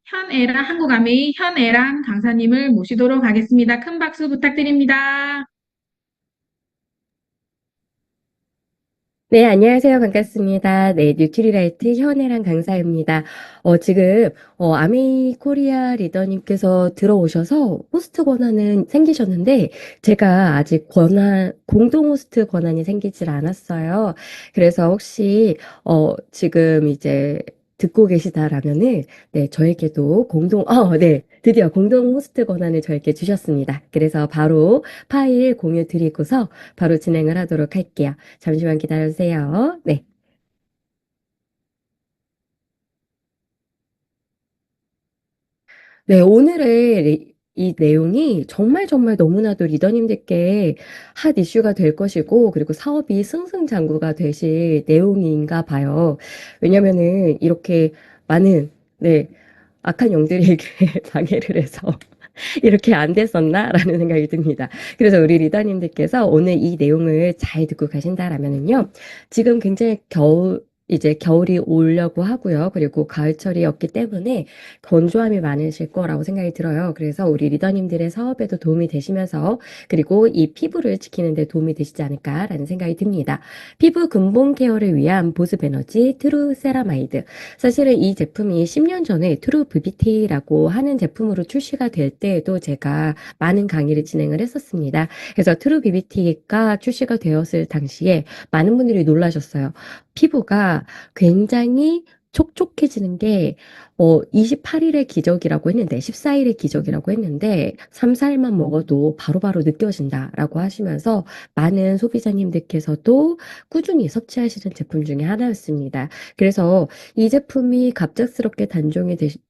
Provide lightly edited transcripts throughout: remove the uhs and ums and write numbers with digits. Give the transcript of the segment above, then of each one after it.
현애랑 한국아메이 현애랑 강사님을 모시도록 하겠습니다. 큰 박수 부탁드립니다. 네, 안녕하세요. 반갑습니다. 네, 뉴트리라이트 현애랑 강사입니다. 지금, 아메이 코리아 리더님께서 들어오셔서 호스트 권한은 생기셨는데, 제가 아직 공동 호스트 권한이 생기질 않았어요. 그래서 혹시, 지금 이제 듣고 계시다라면은, 네, 저에게도 네, 드디어 공동 호스트 권한을 저에게 주셨습니다. 그래서 바로 파일 공유 드리고서 바로 진행을 하도록 할게요. 잠시만 기다려주세요. 네. 네, 오늘의 이 내용이 정말 정말 너무나도 리더님들께 핫 이슈가 될 것이고, 그리고 사업이 승승장구가 되실 내용인가 봐요. 왜냐면은 이렇게 많은, 네, 악한 영들에게 방해를 해서 이렇게 안 됐었나라는 생각이 듭니다. 그래서 우리 리더님들께서 오늘 이 내용을 잘 듣고 가신다라면은요, 지금 굉장히 이제 겨울이 오려고 하고요. 그리고 가을철이었기 때문에 건조함이 많으실 거라고 생각이 들어요. 그래서 우리 리더님들의 사업에도 도움이 되시면서 그리고 이 피부를 지키는 데 도움이 되시지 않을까라는 생각이 듭니다. 피부 근본 케어를 위한 보습 에너지 트루 세라마이드. 사실은 이 제품이 10년 전에 트루 VBT라고 하는 제품으로 출시가 될 때에도 제가 많은 강의를 진행을 했었습니다. 그래서 트루 VBT가 출시가 되었을 당시에 많은 분들이 놀라셨어요. 피부가 굉장히 촉촉해지는 게 28일의 기적이라고 했는데 14일의 기적이라고 했는데 3, 4일만 먹어도 바로바로 느껴진다라고 하시면서 많은 소비자님들께서도 꾸준히 섭취하시는 제품 중에 하나였습니다. 그래서 이 제품이 갑작스럽게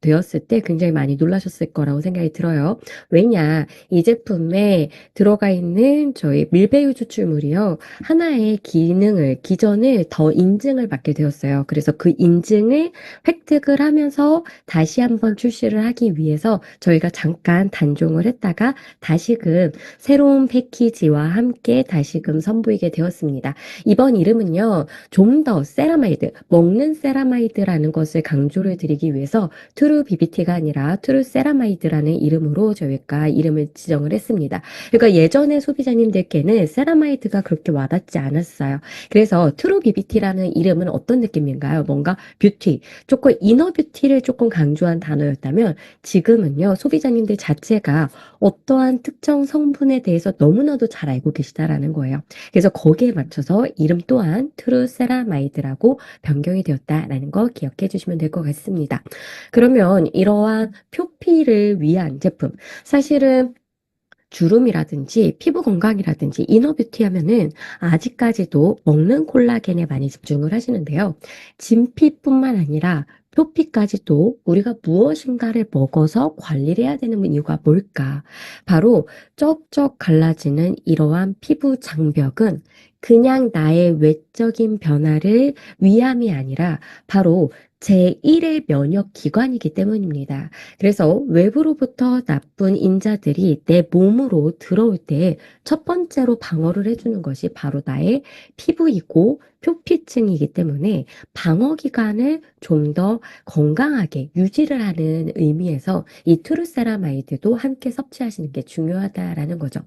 되었을 때 굉장히 많이 놀라셨을 거라고 생각이 들어요. 왜냐, 이 제품에 들어가 있는 저희 밀배유 추출물이요. 하나의 기전을 더 인증을 받게 되었어요. 그래서 그 인증을 획득을 하면서 다시 한번 출시를 하기 위해서 저희가 잠깐 단종을 했다가 다시금 새로운 패키지와 함께 다시금 선보이게 되었습니다. 이번 이름은요, 좀 더 세라마이드, 먹는 세라마이드라는 것을 강조를 드리기 위해서 트루 비비티가 아니라 트루 세라마이드라는 이름으로 저희가 이름을 지정을 했습니다. 그러니까 예전에 소비자님들께는 세라마이드가 그렇게 와닿지 않았어요. 그래서 트루 비비티라는 이름은 어떤 느낌인가요? 뭔가 뷰티, 조금 이너 뷰티를 조금 강조한 단어였다면 지금은요, 소비자님들 자체가 어떠한 특정 성분에 대해서 너무나도 잘 알고 계시다라는 거예요. 그래서 거기에 맞춰서 이름 또한 트루 세라마이드라고 변경이 되었다라는 거 기억해 주시면 될 것 같습니다. 그러면 이러한 표피를 위한 제품, 사실은 주름이라든지 피부 건강이라든지 이너뷰티 하면은 아직까지도 먹는 콜라겐에 많이 집중을 하시는데요. 진피뿐만 아니라 표피까지도 우리가 무엇인가를 먹어서 관리를 해야 되는 이유가 뭘까? 바로 쩍쩍 갈라지는 이러한 피부 장벽은 그냥 나의 외적인 변화를 위함이 아니라 바로 제1의 면역 기관이기 때문입니다. 그래서 외부로부터 나쁜 인자들이 내 몸으로 들어올 때 첫 번째로 방어를 해주는 것이 바로 나의 피부이고 표피층이기 때문에 방어 기관을 좀 더 건강하게 유지를 하는 의미에서 이 트루세라마이드도 함께 섭취하시는 게 중요하다라는 거죠.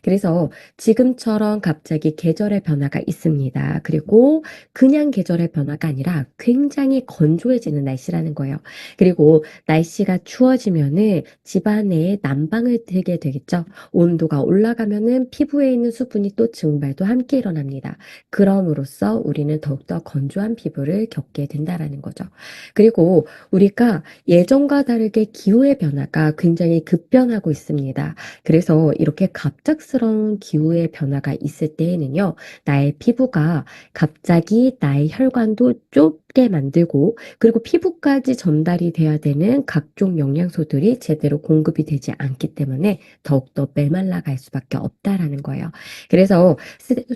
그래서 지금처럼 갑자기 계절의 변화가 있습니다. 그리고 그냥 계절의 변화가 아니라 굉장히 건조해지는 날씨라는 거예요. 그리고 날씨가 추워지면은 집안에 난방을 틀게 되겠죠. 온도가 올라가면은 피부에 있는 수분이 또 증발도 함께 일어납니다. 그럼으로써 우리는 더욱더 건조한 피부를 겪게 된다라는 거죠. 그리고 우리가 예전과 다르게 기후의 변화가 굉장히 급변하고 있습니다. 그래서 이렇게 갑작스러운 기후의 변화가 있을 때에는요, 나의 피부가 갑자기 나의 혈관도 좁게 만들고 그리고 피부까지 전달이 돼야 되는 각종 영양소들이 제대로 공급이 되지 않기 때문에 더욱더 메말라갈 수밖에 없다라는 거예요. 그래서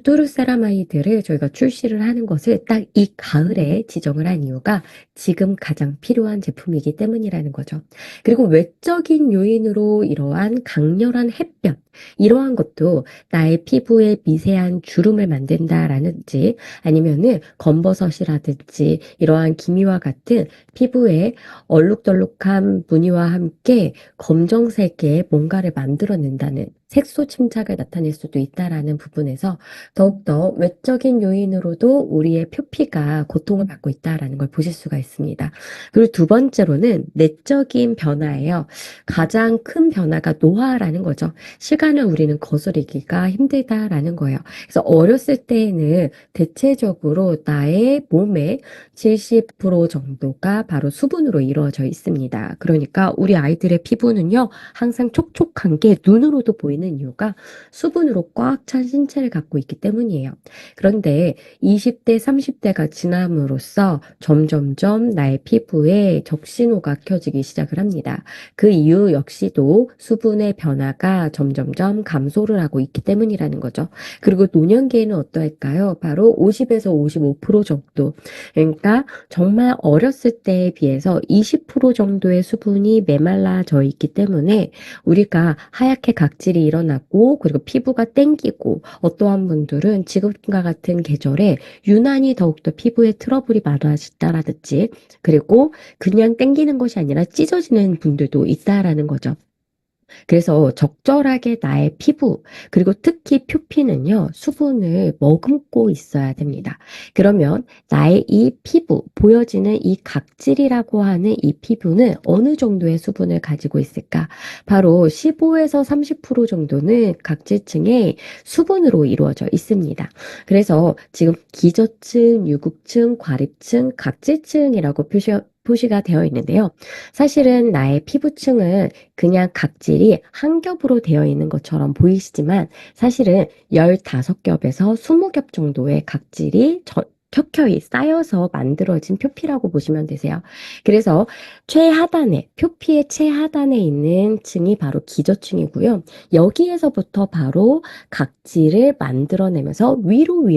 토르세라마이드를 저희가 출시를 하는 것을 딱 이 가을에 지정을 한 이유가 지금 가장 필요한 제품이기 때문이라는 거죠. 그리고 외적인 요인으로 이러한 강렬한 햇볕, 이러한 것도 나의 피부에 미세한 주름을 만든다라든지 아니면은 검버섯이라든지 이러한 기미와 같은 피부에 얼룩덜룩한 무늬와 함께 검정색의 뭔가를 만들어낸다는 색소 침착을 나타낼 수도 있다라는 부분에서 더욱더 외적인 요인으로도 우리의 표피가 고통을 받고 있다라는 걸 보실 수가 있습니다. 그리고 두 번째로는 내적인 변화예요. 가장 큰 변화가 노화라는 거죠. 시간을 우리는 거스르기가 힘들다라는 거예요. 그래서 어렸을 때에는 대체적으로 나의 몸의 70% 정도가 바로 수분으로 이루어져 있습니다. 그러니까 우리 아이들의 피부는요, 항상 촉촉한 게 눈으로도 보이는 이유가 수분으로 꽉 찬 신체를 갖고 있기 때문이에요. 그런데 20대, 30대가 지남으로써 점점점 나의 피부에 적신호가 켜지기 시작을 합니다. 그 이유 역시도 수분의 변화가 점점점 감소를 하고 있기 때문이라는 거죠. 그리고 노년기에는 어떠할까요? 바로 50에서 55% 정도. 그러니까 정말 어렸을 때에 비해서 20% 정도의 수분이 메말라져 있기 때문에 우리가 하얗게 각질이 일어나고 그리고 피부가 땡기고 어떠한 분들은 지금과 같은 계절에 유난히 더욱더 피부에 트러블이 많아진다라든지 그리고 그냥 땡기는 것이 아니라 찢어지는 분들도 있다라는 거죠. 그래서 적절하게 나의 피부, 그리고 특히 표피는요, 수분을 머금고 있어야 됩니다. 그러면 나의 이 피부, 보여지는 이 각질이라고 하는 이 피부는 어느 정도의 수분을 가지고 있을까? 바로 15에서 30% 정도는 각질층의 수분으로 이루어져 있습니다. 그래서 지금 기저층, 유국층, 과립층, 각질층이라고 표시가 되어 있는데요. 사실은 나의 피부층은 그냥 각질이 한 겹으로 되어 있는 것처럼 보이시지만 사실은 15겹에서 20겹 정도의 각질이 켜켜이 쌓여서 만들어진 표피라고 보시면 되세요. 그래서 최하단에, 표피의 최하단에 있는 층이 바로 기저층이고요. 여기에서부터 바로 각질을 만들어내면서 위로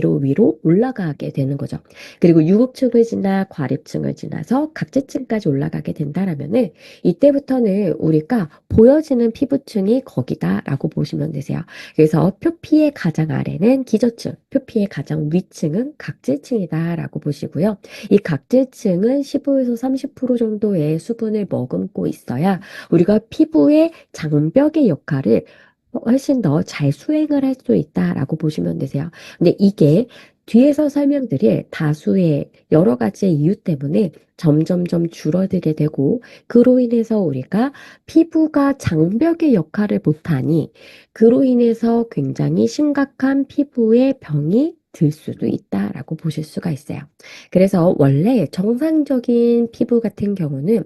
올라가게 되는 거죠. 그리고 유국층을 지나 과립층을 지나서 각질층까지 올라가게 된다라면은 이때부터는 우리가 보여지는 피부층이 거기다라고 보시면 되세요. 그래서 표피의 가장 아래는 기저층, 표피의 가장 위층은 각질층이다라고 보시고요. 이 각질층은 15에서 30% 정도의 수분을 머금고 있어야 우리가 피부의 장벽의 역할을 훨씬 더 잘 수행을 할 수 있다라고 보시면 되세요. 근데 이게 뒤에서 설명드릴 다수의 여러 가지의 이유 때문에 점점점 줄어들게 되고 그로 인해서 우리가 피부가 장벽의 역할을 못하니 그로 인해서 굉장히 심각한 피부의 병이 들 수도 있다라고 보실 수가 있어요. 그래서 원래 정상적인 피부 같은 경우는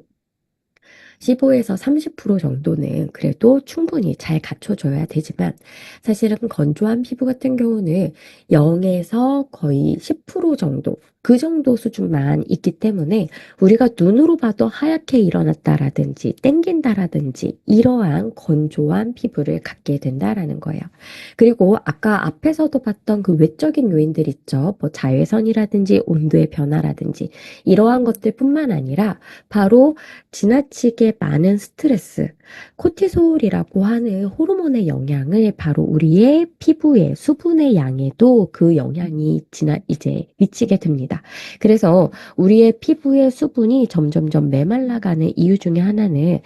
15에서 30% 정도는 그래도 충분히 잘 갖춰줘야 되지만 사실은 건조한 피부 같은 경우는 0에서 거의 10% 정도 그 정도 수준만 있기 때문에 우리가 눈으로 봐도 하얗게 일어났다라든지 땡긴다라든지 이러한 건조한 피부를 갖게 된다라는 거예요. 그리고 아까 앞에서도 봤던 그 외적인 요인들 있죠. 뭐 자외선이라든지 온도의 변화라든지 이러한 것들뿐만 아니라 바로 지나치게 많은 스트레스, 코티솔이라고 하는 호르몬의 영향을 바로 우리의 피부에 수분의 양에도 그 영향이 이제 미치게 됩니다. 그래서 우리의 피부의 수분이 점점점 메말라가는 이유 중에 하나는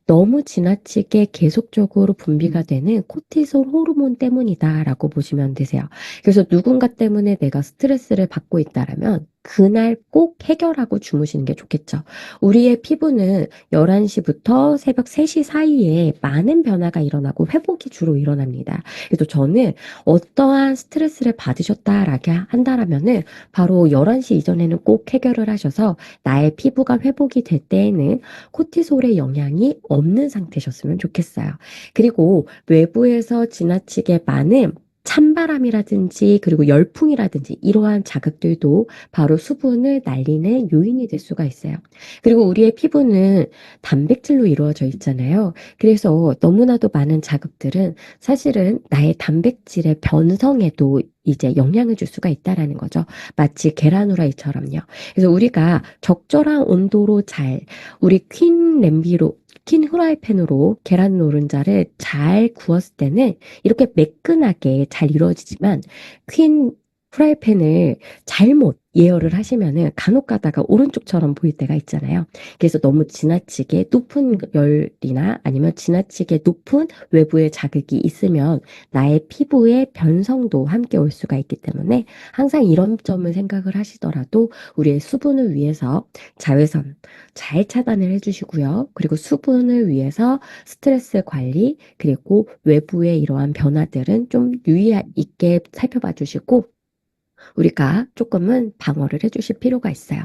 너무 지나치게 계속적으로 분비가 되는 코티솔 호르몬 때문이다라고 보시면 되세요. 그래서 누군가 때문에 내가 스트레스를 받고 있다라면 그날 꼭 해결하고 주무시는 게 좋겠죠. 우리의 피부는 11시부터 새벽 3시 사이에 많은 변화가 일어나고 회복이 주로 일어납니다. 그래서 저는 어떠한 스트레스를 받으셨다라고 한다라면은 바로 11시 이전에는 꼭 해결을 하셔서 나의 피부가 회복이 될 때에는 코티솔의 영향이 없는 상태셨으면 좋겠어요. 그리고 외부에서 지나치게 많은 찬바람이라든지 그리고 열풍이라든지 이러한 자극들도 바로 수분을 날리는 요인이 될 수가 있어요. 그리고 우리의 피부는 단백질로 이루어져 있잖아요. 그래서 너무나도 많은 자극들은 사실은 나의 단백질의 변성에도 이제 영향을 줄 수가 있다라는 거죠. 마치 계란 후라이처럼요. 그래서 우리가 적절한 온도로 우리 퀸 냄비로 킨 후라이팬으로 계란 노른자를 잘 구웠을 때는 이렇게 매끈하게 잘 이루어지지만 퀸 후라이팬을 잘못 예열을 하시면은 간혹 가다가 오른쪽처럼 보일 때가 있잖아요. 그래서 너무 지나치게 높은 열이나 아니면 지나치게 높은 외부의 자극이 있으면 나의 피부의 변성도 함께 올 수가 있기 때문에 항상 이런 점을 생각을 하시더라도 우리의 수분을 위해서 자외선 잘 차단을 해주시고요. 그리고 수분을 위해서 스트레스 관리, 그리고 외부의 이러한 변화들은 좀 유의 있게 살펴봐 주시고 우리가 조금은 방어를 해주실 필요가 있어요.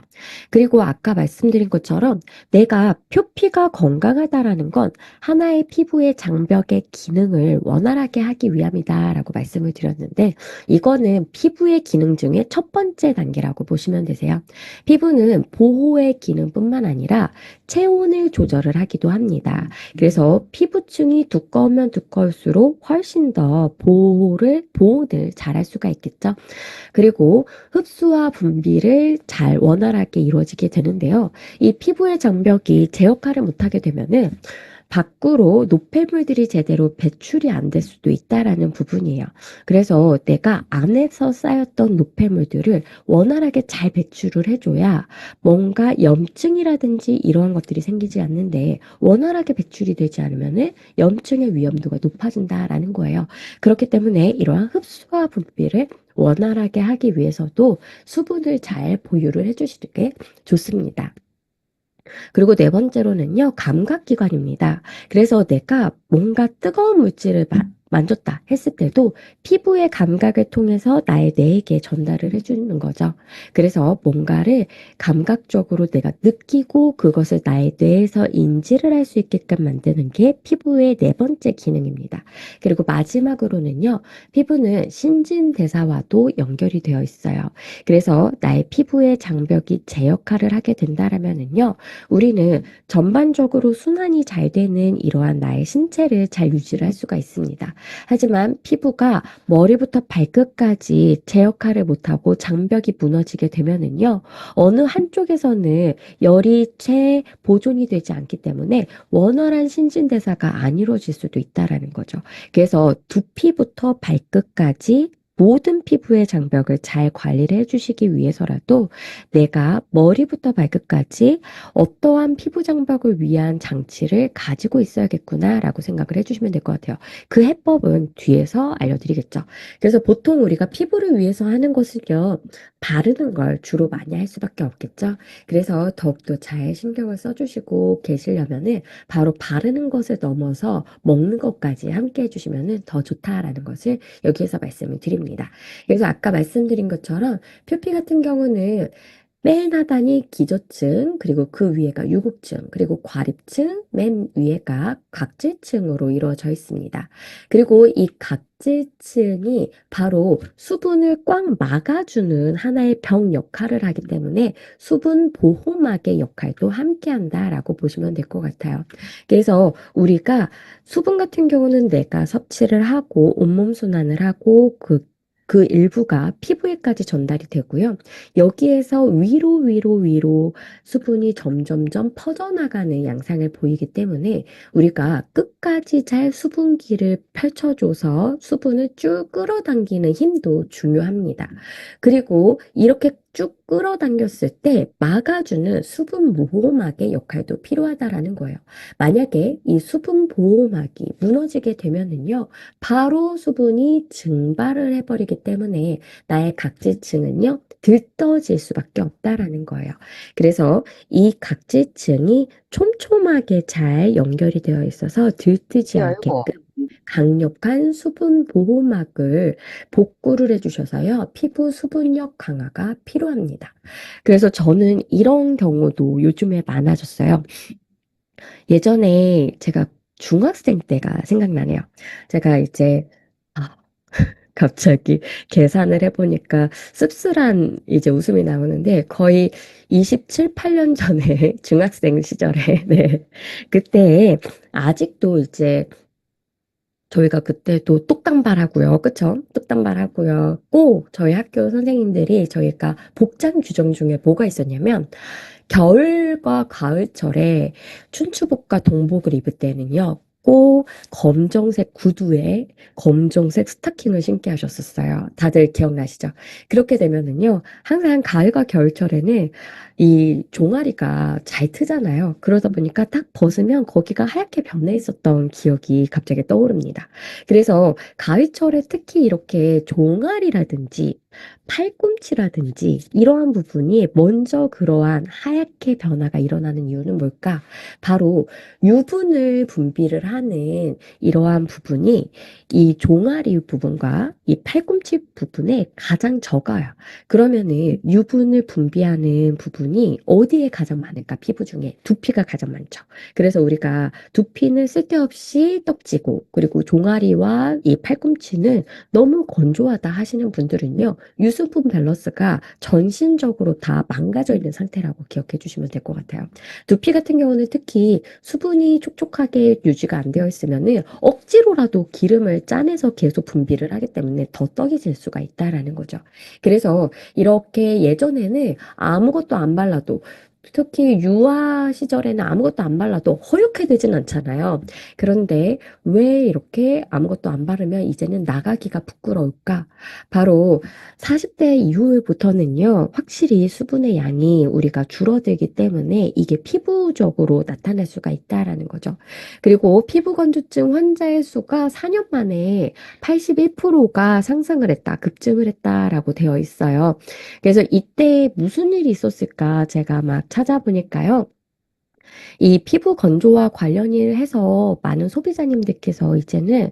그리고 아까 말씀드린 것처럼 내가 표피가 건강하다라는 건 하나의 피부의 장벽의 기능을 원활하게 하기 위함이다라고 말씀을 드렸는데 이거는 피부의 기능 중에 첫 번째 단계라고 보시면 되세요. 피부는 보호의 기능뿐만 아니라 체온을 조절을 하기도 합니다. 그래서 피부층이 두꺼우면 두꺼울수록 훨씬 더 보호를 잘할 수가 있겠죠. 그리고 흡수와 분비를 잘 원활하게 이루어지게 되는데요. 이 피부의 장벽이 제 역할을 못하게 되면은 밖으로 노폐물들이 제대로 배출이 안 될 수도 있다라는 부분이에요. 그래서 내가 안에서 쌓였던 노폐물들을 원활하게 잘 배출을 해줘야 뭔가 염증이라든지 이러한 것들이 생기지 않는데 원활하게 배출이 되지 않으면은 염증의 위험도가 높아진다라는 거예요. 그렇기 때문에 이러한 흡수와 분비를 원활하게 하기 위해서도 수분을 잘 보유를 해주시는 게 좋습니다. 그리고 네 번째로는요, 감각기관입니다. 그래서 내가 뭔가 뜨거운 물질을 만졌다 했을 때도 피부의 감각을 통해서 나의 뇌에게 전달을 해주는 거죠. 그래서 뭔가를 감각적으로 내가 느끼고 그것을 나의 뇌에서 인지를 할 수 있게끔 만드는 게 피부의 네 번째 기능입니다. 그리고 마지막으로는요, 피부는 신진대사와도 연결이 되어 있어요. 그래서 나의 피부의 장벽이 제 역할을 하게 된다라면은요, 우리는 전반적으로 순환이 잘 되는 이러한 나의 신체를 잘 유지를 할 수가 있습니다. 하지만 피부가 머리부터 발끝까지 제 역할을 못하고 장벽이 무너지게 되면은요, 어느 한쪽에서는 열이 채 보존이 되지 않기 때문에 원활한 신진대사가 안 이루어질 수도 있다라는 거죠. 그래서 두피부터 발끝까지 모든 피부의 장벽을 잘 관리를 해주시기 위해서라도 내가 머리부터 발끝까지 어떠한 피부 장벽을 위한 장치를 가지고 있어야겠구나라고 생각을 해주시면 될 것 같아요. 그 해법은 뒤에서 알려드리겠죠. 그래서 보통 우리가 피부를 위해서 하는 것을요, 바르는 걸 주로 많이 할 수밖에 없겠죠. 그래서 더욱더 잘 신경을 써주시고 계시려면은 바로 바르는 것을 넘어서 먹는 것까지 함께 해주시면은 더 좋다라는 것을 여기에서 말씀을 드립니다. 그래서 아까 말씀드린 것처럼 표피 같은 경우는 맨 하단이 기저층, 그리고 그 위에가 유구층, 그리고 과립층, 맨 위에가 각질층으로 이루어져 있습니다. 그리고 이 각질층이 바로 수분을 꽉 막아주는 하나의 벽 역할을 하기 때문에 수분 보호막의 역할도 함께 한다라고 보시면 될 것 같아요. 그래서 우리가 수분 같은 경우는 내가 섭취를 하고 온몸 순환을 하고 그 일부가 피부에까지 전달이 되고요. 여기에서 위로 수분이 점점점 퍼져나가는 양상을 보이기 때문에 우리가 끝까지 잘 수분기를 펼쳐줘서 수분을 쭉 끌어당기는 힘도 중요합니다. 그리고 이렇게 쭉 끌어당겼을 때 막아주는 수분 보호막의 역할도 필요하다라는 거예요. 만약에 이 수분 보호막이 무너지게 되면은요, 바로 수분이 증발을 해버리기 때문에 나의 각질층은요, 들떠질 수밖에 없다라는 거예요. 그래서 이 각질층이 촘촘하게 잘 연결이 되어 있어서 들뜨지 않게끔 강력한 수분 보호막을 복구를 해주셔서요, 피부 수분력 강화가 필요합니다. 그래서 저는 이런 경우도 요즘에 많아졌어요. 예전에 제가 중학생 때가 생각나네요. 제가 이제 아, 갑자기 계산을 해보니까 씁쓸한 이제 웃음이 나오는데 거의 27, 8년 전에 중학생 시절에 네. 그때 아직도 이제 저희가 그때도 똑당발하고요. 그쵸? 똑당발하고요. 꼭 저희 학교 선생님들이 저희가 복장 규정 중에 뭐가 있었냐면 겨울과 가을철에 춘추복과 동복을 입을 때는요, 꼭 검정색 구두에 검정색 스타킹을 신게 하셨었어요. 다들 기억나시죠? 그렇게 되면은요, 항상 가을과 겨울철에는 이 종아리가 잘 트잖아요. 그러다 보니까 딱 벗으면 거기가 하얗게 변해 있었던 기억이 갑자기 떠오릅니다. 그래서 가을철에 특히 이렇게 종아리라든지 팔꿈치라든지 이러한 부분이 먼저 그러한 하얗게 변화가 일어나는 이유는 뭘까? 바로 유분을 분비를 하는 이러한 부분이 이 종아리 부분과 이 팔꿈치 부분에 가장 적어요. 그러면은 유분을 분비하는 부분이 어디에 가장 많을까? 피부 중에 두피가 가장 많죠. 그래서 우리가 두피는 쓸데없이 떡지고 그리고 종아리와 이 팔꿈치는 너무 건조하다 하시는 분들은요. 유수분 밸런스가 전신적으로 다 망가져 있는 상태라고 기억해 주시면 될 것 같아요. 두피 같은 경우는 특히 수분이 촉촉하게 유지가 안 되어 있으면은 억지로라도 기름을 짜내서 계속 분비를 하기 때문에 더 떡이 질 수가 있다라는 거죠. 그래서 이렇게 예전에는 아무것도 안 발라도 특히 유아 시절에는 아무것도 안 발라도 허옇게 되진 않잖아요. 그런데 왜 이렇게 아무것도 안 바르면 이제는 나가기가 부끄러울까? 바로 40대 이후부터는요, 확실히 수분의 양이 우리가 줄어들기 때문에 이게 피부적으로 나타날 수가 있다라는 거죠. 그리고 피부 건조증 환자의 수가 4년 만에 81%가 상승을 했다, 급증을 했다라고 되어 있어요. 그래서 이때 무슨 일이 있었을까 제가 막 찾아보니까요. 이 피부 건조와 관련을 해서 많은 소비자님들께서 이제는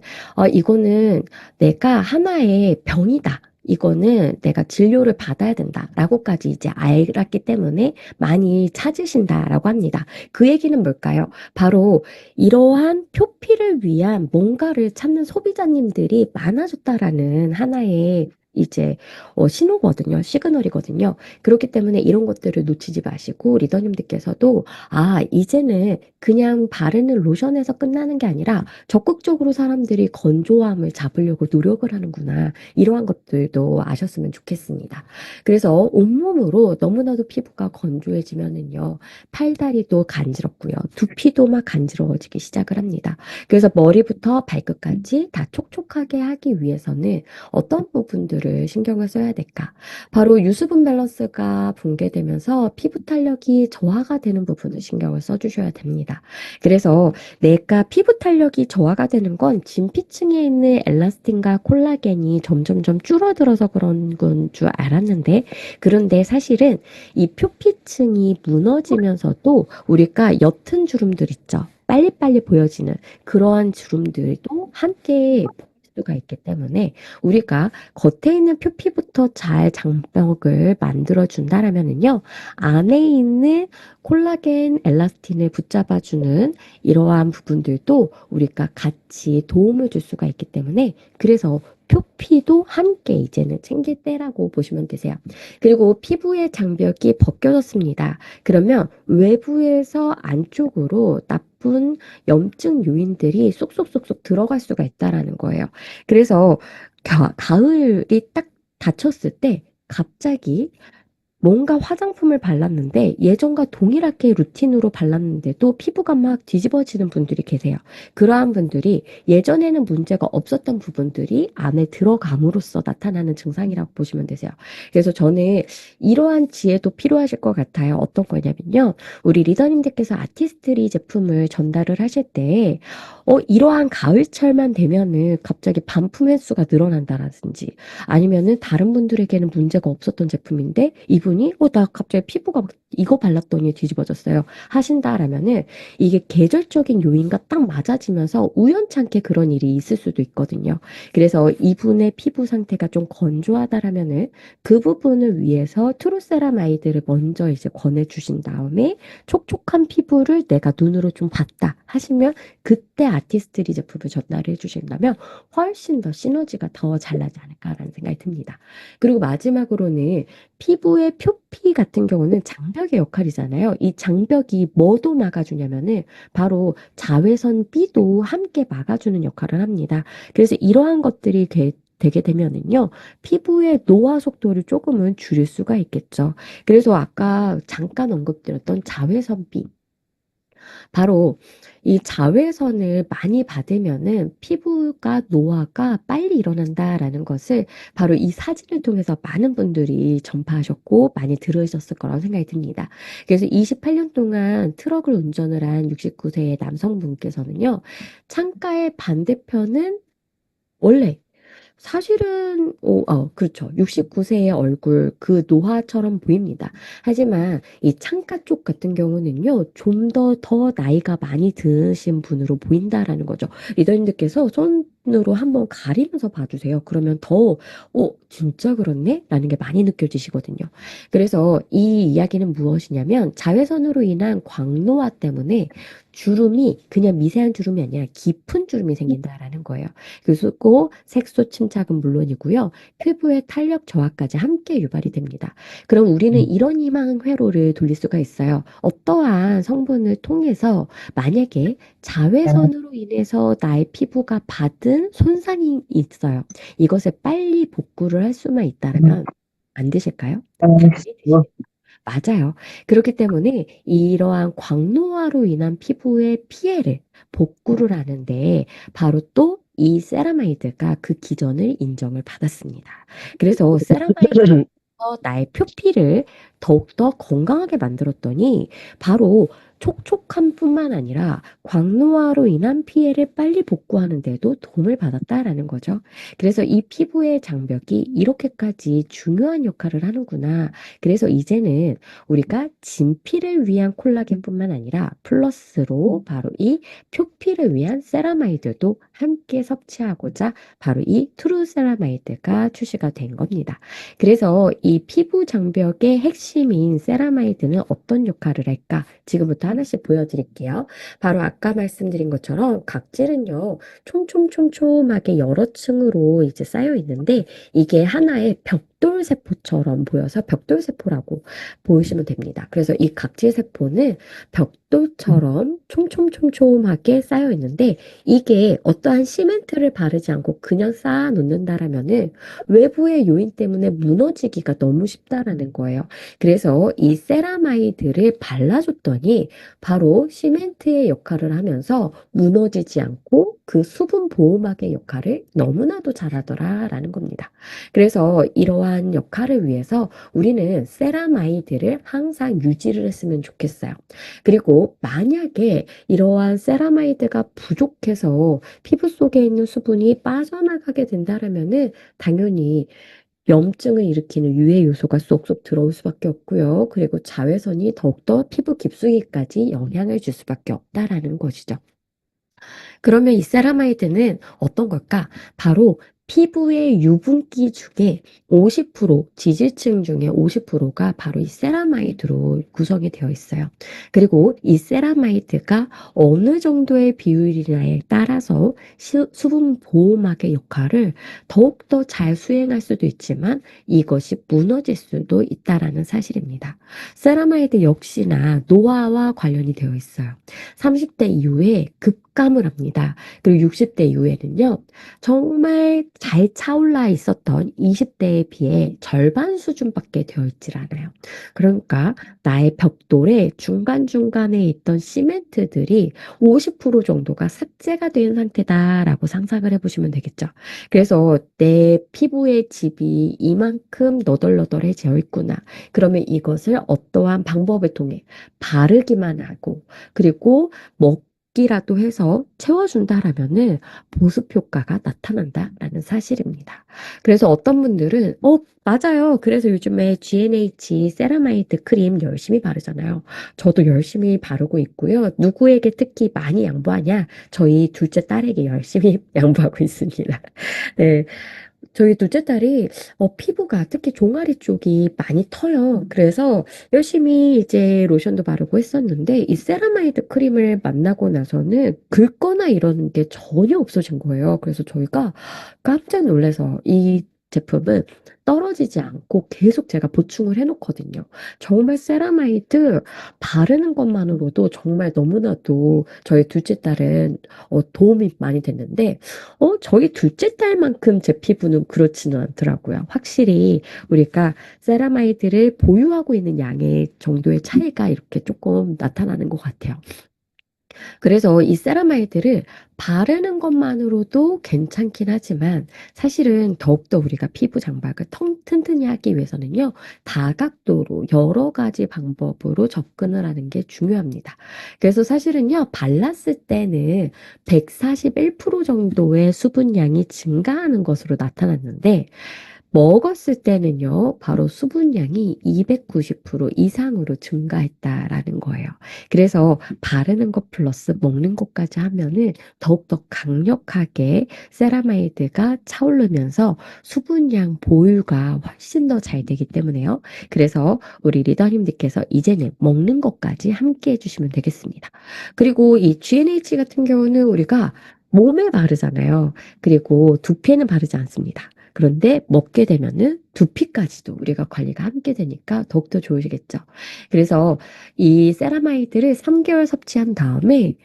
이거는 내가 하나의 병이다. 이거는 내가 진료를 받아야 된다라고까지 이제 알았기 때문에 많이 찾으신다라고 합니다. 그 얘기는 뭘까요? 바로 이러한 표피를 위한 뭔가를 찾는 소비자님들이 많아졌다라는 하나의 이제 신호거든요. 시그널이거든요. 그렇기 때문에 이런 것들을 놓치지 마시고 리더님들께서도 이제는 그냥 바르는 로션에서 끝나는 게 아니라 적극적으로 사람들이 건조함을 잡으려고 노력을 하는구나. 이러한 것들도 아셨으면 좋겠습니다. 그래서 온몸으로 너무나도 피부가 건조해지면은요, 팔다리도 간지럽고요, 두피도 막 간지러워지기 시작을 합니다. 그래서 머리부터 발끝까지 다 촉촉하게 하기 위해서는 어떤 부분들을 신경을 써야 될까? 바로 유수분 밸런스가 붕괴되면서 피부 탄력이 저하가 되는 부분을 신경을 써주셔야 됩니다. 그래서 내가 피부 탄력이 저하가 되는 건 진피층에 있는 엘라스틴과 콜라겐이 점점점 줄어들어서 그런 건 줄 알았는데, 그런데 사실은 이 표피층이 무너지면서도 우리가 옅은 주름들 있죠. 빨리빨리 보여지는 그러한 주름들도 함께 보일 수가 있기 때문에 우리가 겉에 있는 표피부터 잘 장벽을 만들어 준다라면은요, 안에 있는 콜라겐, 엘라스틴을 붙잡아주는 이러한 부분들도 우리가 같이 도움을 줄 수가 있기 때문에 그래서 표피도 함께 이제는 챙길 때라고 보시면 되세요. 그리고 피부의 장벽이 벗겨졌습니다. 그러면 외부에서 안쪽으로 나쁜 염증 요인들이 쏙쏙쏙쏙 들어갈 수가 있다라는 거예요. 그래서 가을이 딱 닫혔을 때 갑자기 뭔가 화장품을 발랐는데 예전과 동일하게 루틴으로 발랐는데도 피부가 막 뒤집어지는 분들이 계세요. 그러한 분들이 예전에는 문제가 없었던 부분들이 안에 들어감으로써 나타나는 증상이라고 보시면 되세요. 그래서 저는 이러한 지혜도 필요하실 것 같아요. 어떤 거냐면요. 우리 리더님들께서 아티스트리 제품을 전달을 하실 때 이러한 가을철만 되면은 갑자기 반품 횟수가 늘어난다라든지 아니면은 다른 분들에게는 문제가 없었던 제품인데 이분이 나 갑자기 피부가 막 이거 발랐더니 뒤집어졌어요 하신다라면은 이게 계절적인 요인과 딱 맞아지면서 우연찮게 그런 일이 있을 수도 있거든요. 그래서 이분의 피부 상태가 좀 건조하다라면은 그 부분을 위해서 트루세라마이드를 먼저 이제 권해주신 다음에 촉촉한 피부를 내가 눈으로 좀 봤다 하시면 그때 아티스트리 제품을 전달해 주신다면 훨씬 더 시너지가 더 잘 나지 않을까라는 생각이 듭니다. 그리고 마지막으로는 피부의 표피 같은 경우는 장벽의 역할이잖아요. 이 장벽이 뭐도 막아주냐면은 바로 자외선 B도 함께 막아주는 역할을 합니다. 그래서 이러한 것들이 되게 되면은요, 피부의 노화 속도를 조금은 줄일 수가 있겠죠. 그래서 아까 잠깐 언급드렸던 자외선비, 바로 이 자외선을 많이 받으면은 피부가 노화가 빨리 일어난다라는 것을 바로 이 사진을 통해서 많은 분들이 전파하셨고 많이 들으셨을 거라고 생각이 듭니다. 그래서 28년 동안 트럭을 운전을 한 69세의 남성분께서는요, 창가의 반대편은 원래 사실은 그렇죠. 69세의 얼굴 그 노화처럼 보입니다. 하지만 이 창가 쪽 같은 경우는요. 좀 더 나이가 많이 드신 분으로 보인다라는 거죠. 리더님들께서 손으로 한번 가리면서 봐주세요. 그러면 더 진짜 그렇네? 라는 게 많이 느껴지시거든요. 그래서 이 이야기는 무엇이냐면 자외선으로 인한 광노화 때문에 주름이 그냥 미세한 주름이 아니라 깊은 주름이 생긴다라는 거예요. 그래서 꼭 색소 침착은 물론이고요. 피부의 탄력 저하까지 함께 유발이 됩니다. 그럼 우리는 이런 희망 회로를 돌릴 수가 있어요. 어떠한 성분을 통해서 만약에 자외선으로 인해서 나의 피부가 받은 손상이 있어요. 이것을 빨리 복구를 할 수만 있다면 안 되실까요? 당연히 되시겠죠. 맞아요. 그렇기 때문에 이러한 광노화로 인한 피부의 피해를 복구를 하는데 바로 또 이 세라마이드가 그 기전을 인정을 받았습니다. 그래서 세라마이드에서 나의 표피를 더욱더 건강하게 만들었더니 바로 촉촉함 뿐만 아니라 광노화로 인한 피해를 빨리 복구하는 데도 도움을 받았다라는 거죠. 그래서 이 피부의 장벽이 이렇게까지 중요한 역할을 하는구나. 그래서 이제는 우리가 진피를 위한 콜라겐뿐만 아니라 플러스로 바로 이 표피를 위한 세라마이드도 함께 섭취하고자 바로 이 트루 세라마이드가 출시가 된 겁니다. 그래서 이 피부 장벽의 핵심인 세라마이드는 어떤 역할을 할까? 지금부터 하나씩 보여드릴게요. 바로 아까 말씀드린 것처럼 각질은요, 촘촘촘촘하게 여러 층으로 이제 쌓여 있는데 이게 하나의 벽돌세포처럼 보여서 벽돌세포라고 보시면 됩니다. 그래서 이 각질세포는 벽돌처럼 촘촘촘촘하게 쌓여 있는데 이게 어떠한 시멘트를 바르지 않고 그냥 쌓아 놓는다라면은 외부의 요인 때문에 무너지기가 너무 쉽다라는 거예요. 그래서 이 세라마이드를 발라줬더니 바로 시멘트의 역할을 하면서 무너지지 않고 그 수분 보호막의 역할을 너무나도 잘하더라라는 겁니다. 그래서 이러한 역할을 위해서 우리는 세라마이드를 항상 유지를 했으면 좋겠어요. 그리고 만약에 이러한 세라마이드가 부족해서 피부 속에 있는 수분이 빠져나가게 된다라면은 당연히 염증을 일으키는 유해 요소가 쏙쏙 들어올 수밖에 없고요. 그리고 자외선이 더욱더 피부 깊숙이까지 영향을 줄 수밖에 없다라는 것이죠. 그러면 이 세라마이드는 어떤 걸까? 바로 피부의 유분기 중에 50%, 지질층 중에 50%가 바로 이 세라마이드로 구성이 되어 있어요. 그리고 이 세라마이드가 어느 정도의 비율이냐에 따라서 수분 보호막의 역할을 더욱더 잘 수행할 수도 있지만 이것이 무너질 수도 있다라는 사실입니다. 세라마이드 역시나 노화와 관련이 되어 있어요. 30대 이후에 급감을 합니다. 그리고 60대 이후에는요, 정말 잘 차올라 있었던 20대에 비해 절반 수준밖에 되어 있질 않아요. 그러니까 나의 벽돌에 중간중간에 있던 시멘트들이 50% 정도가 삭제가 된 상태다라고 상상을 해보시면 되겠죠. 그래서 내 피부의 집이 이만큼 너덜너덜해져 있구나. 그러면 이것을 어떠한 방법을 통해 바르기만 하고 그리고 먹기라도 해서 채워준다라면은 보습 효과가 나타난다라는 사실입니다. 그래서 어떤 분들은 맞아요. 그래서 요즘에 G&H 세라마이드 크림 열심히 바르잖아요. 저도 열심히 바르고 있고요. 누구에게 특히 많이 양보하냐? 저희 둘째 딸에게 열심히 양보하고 있습니다. 네. 저희 둘째 딸이 피부가 특히 종아리 쪽이 많이 터요. 그래서 열심히 이제 로션도 바르고 했었는데 이 세라마이드 크림을 만나고 나서는 긁거나 이러는 게 전혀 없어진 거예요. 그래서 저희가 깜짝 놀라서 이 제품은 떨어지지 않고 계속 제가 보충을 해놓거든요. 정말 세라마이드 바르는 것만으로도 정말 너무나도 저희 둘째 딸은 도움이 많이 됐는데, 저희 둘째 딸만큼 제 피부는 그렇지는 않더라고요. 확실히 우리가 세라마이드를 보유하고 있는 양의 정도의 차이가 이렇게 조금 나타나는 것 같아요. 그래서 이 세라마이드를 바르는 것만으로도 괜찮긴 하지만 사실은 더욱더 우리가 피부 장박을 튼튼히 하기 위해서는요, 다각도로 여러 가지 방법으로 접근을 하는 게 중요합니다. 그래서 사실은요, 발랐을 때는 141% 정도의 수분량이 증가하는 것으로 나타났는데, 먹었을 때는요, 바로 수분량이 290% 이상으로 증가했다라는 거예요. 그래서 바르는 것 플러스 먹는 것까지 하면은 더욱더 강력하게 세라마이드가 차오르면서 수분량 보유가 훨씬 더 잘 되기 때문에요. 그래서 우리 리더님들께서 이제는 먹는 것까지 함께 해주시면 되겠습니다. 그리고 이 GNH 같은 경우는 우리가 몸에 바르잖아요. 그리고 두피에는 바르지 않습니다. 그런데 먹게 되면은 두피까지도 우리가 관리가 함께 되니까 더욱더 좋으시겠죠. 그래서 이 세라마이드를 3개월 섭취한 다음에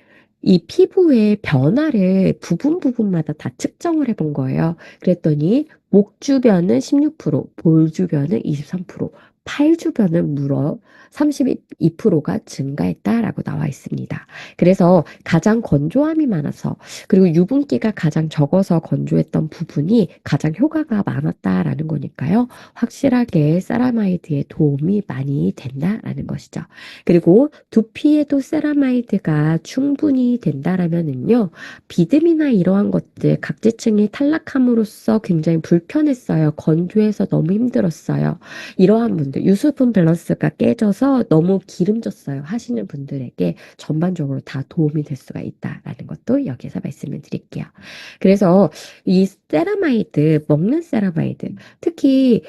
이 피부의 변화를 부분 부분마다 다 측정을 해본 거예요. 그랬더니 목 주변은 16%, 볼 주변은 23%, 팔 주변은 무려 32%가 증가했다라고 나와 있습니다. 그래서 가장 건조함이 많아서 그리고 유분기가 가장 적어서 건조했던 부분이 가장 효과가 많았다라는 거니까요. 확실하게 세라마이드의 도움이 많이 된다라는 것이죠. 그리고 두피에도 세라마이드가 충분히 된다라면은요, 비듬이나 이러한 것들, 각질층이 탈락함으로써 굉장히 불편했어요. 건조해서 너무 힘들었어요. 이러한 분들, 유수분 밸런스가 깨져서 너무 기름졌어요. 하시는 분들에게 전반적으로 다 도움이 될 수가 있다라는 것도 여기서 말씀을 드릴게요. 그래서 이 세라마이드, 먹는 세라마이드, 특히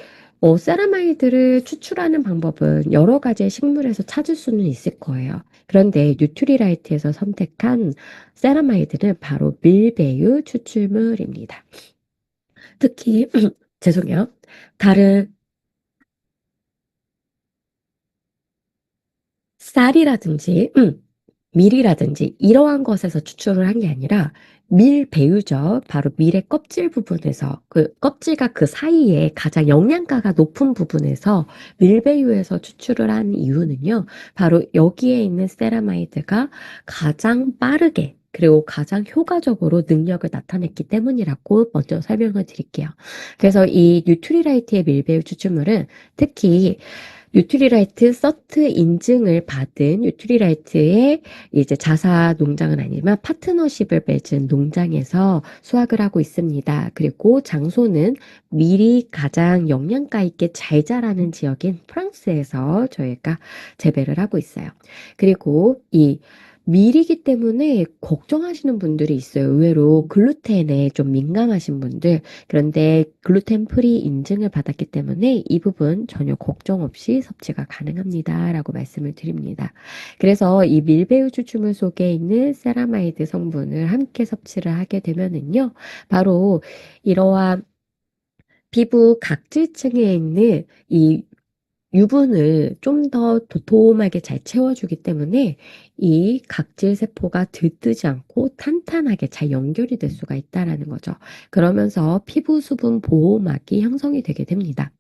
세라마이드를 추출하는 방법은 여러 가지의 식물에서 찾을 수는 있을 거예요. 그런데 뉴트리라이트에서 선택한 세라마이드는 바로 밀배유 추출물입니다. 특히 죄송해요. 다른 쌀이라든지 밀이라든지 이러한 것에서 추출을 한 게 아니라 밀 배유죠. 바로 밀의 껍질 부분에서 그 껍질과 그 사이에 가장 영양가가 높은 부분에서 밀 배유에서 추출을 한 이유는요. 바로 여기에 있는 세라마이드가 가장 빠르게 그리고 가장 효과적으로 능력을 나타냈기 때문이라고 먼저 설명을 드릴게요. 그래서 이 뉴트리라이트의 밀배유 추출물은 특히 뉴트리라이트 서트 인증을 받은 뉴트리라이트의 이제 자사 농장은 아니지만 파트너십을 맺은 농장에서 수확을 하고 있습니다. 그리고 장소는 밀이 가장 영양가 있게 잘 자라는 지역인 프랑스에서 저희가 재배를 하고 있어요. 그리고 이 밀이기 때문에 걱정하시는 분들이 있어요. 의외로 글루텐에 좀 민감하신 분들. 그런데 글루텐 프리 인증을 받았기 때문에 이 부분 전혀 걱정 없이 섭취가 가능합니다라고 말씀을 드립니다. 그래서 이 밀배유 추출물 속에 있는 세라마이드 성분을 함께 섭취를 하게 되면은요, 바로 이러한 피부 각질층에 있는 이 유분을 좀 더 도톰하게 잘 채워주기 때문에 이 각질 세포가 들뜨지 않고 탄탄하게 잘 연결이 될 수가 있다라는 거죠. 그러면서 피부 수분 보호막이 형성이 되게 됩니다.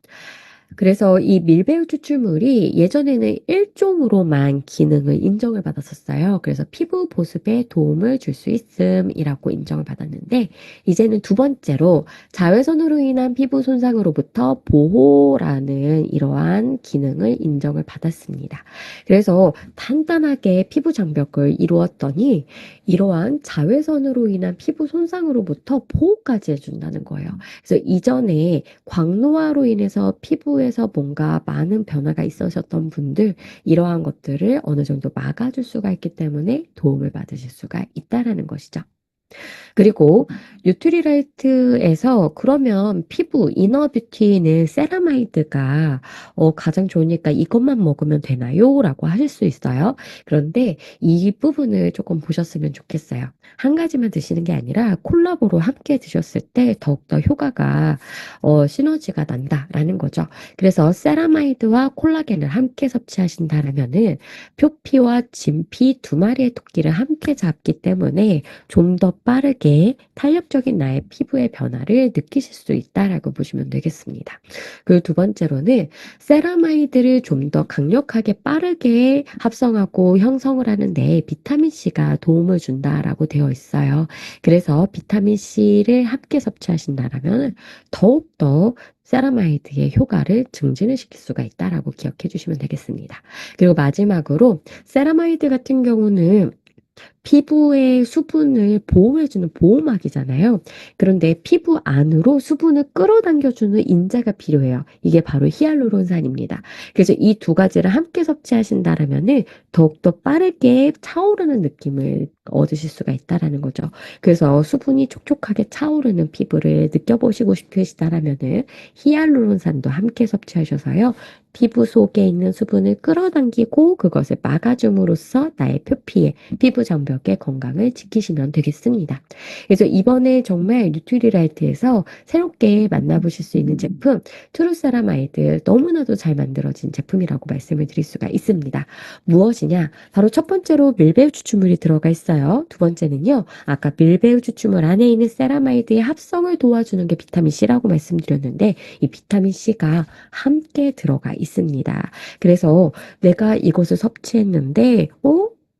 그래서 이 밀배유 추출물이 예전에는 일종으로만 기능을 인정을 받았었어요. 그래서 피부 보습에 도움을 줄 수 있음이라고 인정을 받았는데 이제는 두 번째로 자외선으로 인한 피부 손상으로부터 보호라는 이러한 기능을 인정을 받았습니다. 그래서 단단하게 피부 장벽을 이루었더니 이러한 자외선으로 인한 피부 손상으로부터 보호까지 해준다는 거예요. 그래서 이전에 광노화로 인해서 피부에서 뭔가 많은 변화가 있으셨던 분들 이러한 것들을 어느 정도 막아줄 수가 있기 때문에 도움을 받으실 수가 있다라는 것이죠. 그리고 뉴트리라이트에서 그러면 피부 이너뷰티는 세라마이드가 가장 좋으니까 이것만 먹으면 되나요? 라고 하실 수 있어요. 그런데 이 부분을 조금 보셨으면 좋겠어요. 한 가지만 드시는 게 아니라 콜라보로 함께 드셨을 때 더욱더 효과가 시너지가 난다라는 거죠. 그래서 세라마이드와 콜라겐을 함께 섭취하신다라면은 표피와 진피 두 마리의 토끼를 함께 잡기 때문에 좀 더 빠르게 탄력적인 나의 피부의 변화를 느끼실 수 있다라고 보시면 되겠습니다. 그리고 두 번째로는 세라마이드를 좀 더 강력하게 빠르게 합성하고 형성을 하는데 비타민 C가 도움을 준다라고 되어 있어요. 그래서 비타민 C를 함께 섭취하신다라면 더욱더 세라마이드의 효과를 증진을 시킬 수가 있다라고 기억해 주시면 되겠습니다. 그리고 마지막으로 세라마이드 같은 경우는 피부의 수분을 보호해주는 보호막이잖아요. 그런데 피부 안으로 수분을 끌어당겨주는 인자가 필요해요. 이게 바로 히알루론산입니다. 그래서 이 두 가지를 함께 섭취하신다라면은 더욱더 빠르게 차오르는 느낌을 얻으실 수가 있다라는 거죠. 그래서 수분이 촉촉하게 차오르는 피부를 느껴보시고 싶으시다라면은 히알루론산도 함께 섭취하셔서요. 피부 속에 있는 수분을 끌어당기고 그것을 막아줌으로써 나의 표피에 피부 장벽의 건강을 지키시면 되겠습니다. 그래서 이번에 정말 뉴트리라이트에서 새롭게 만나보실 수 있는 제품 트루세라마이드 너무나도 잘 만들어진 제품이라고 말씀을 드릴 수가 있습니다. 무엇이냐? 바로 첫 번째로 밀배우 추출물이 들어가 있어요. 두 번째는요. 아까 밀배우 추출물 안에 있는 세라마이드의 합성을 도와주는 게 비타민 C라고 말씀드렸는데 이 비타민 C가 함께 들어가 있습니다. 그래서 내가 이것을 섭취했는데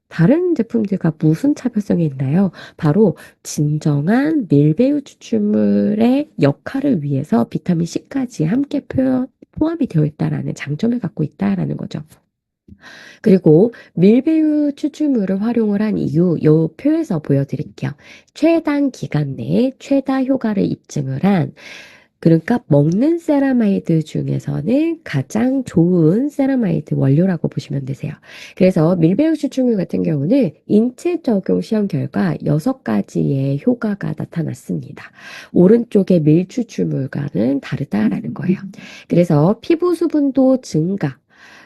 다른 제품들과 무슨 차별성이 있나요? 바로 진정한 밀배우 추출물의 역할을 위해서 비타민 C까지 함께 포함이 되어 있다라는 장점을 갖고 있다라는 거죠. 그리고 밀배우 추출물을 활용을 한 이유, 요 표에서 보여드릴게요. 최단 기간 내에 최다 효과를 입증을 한 그러니까 먹는 세라마이드 중에서는 가장 좋은 세라마이드 원료라고 보시면 되세요. 그래서 밀배우 추출물 같은 경우는 인체 적용 시험 결과 6가지의 효과가 나타났습니다. 오른쪽의 밀 추출물과는 다르다라는 거예요. 그래서 피부 수분도 증가,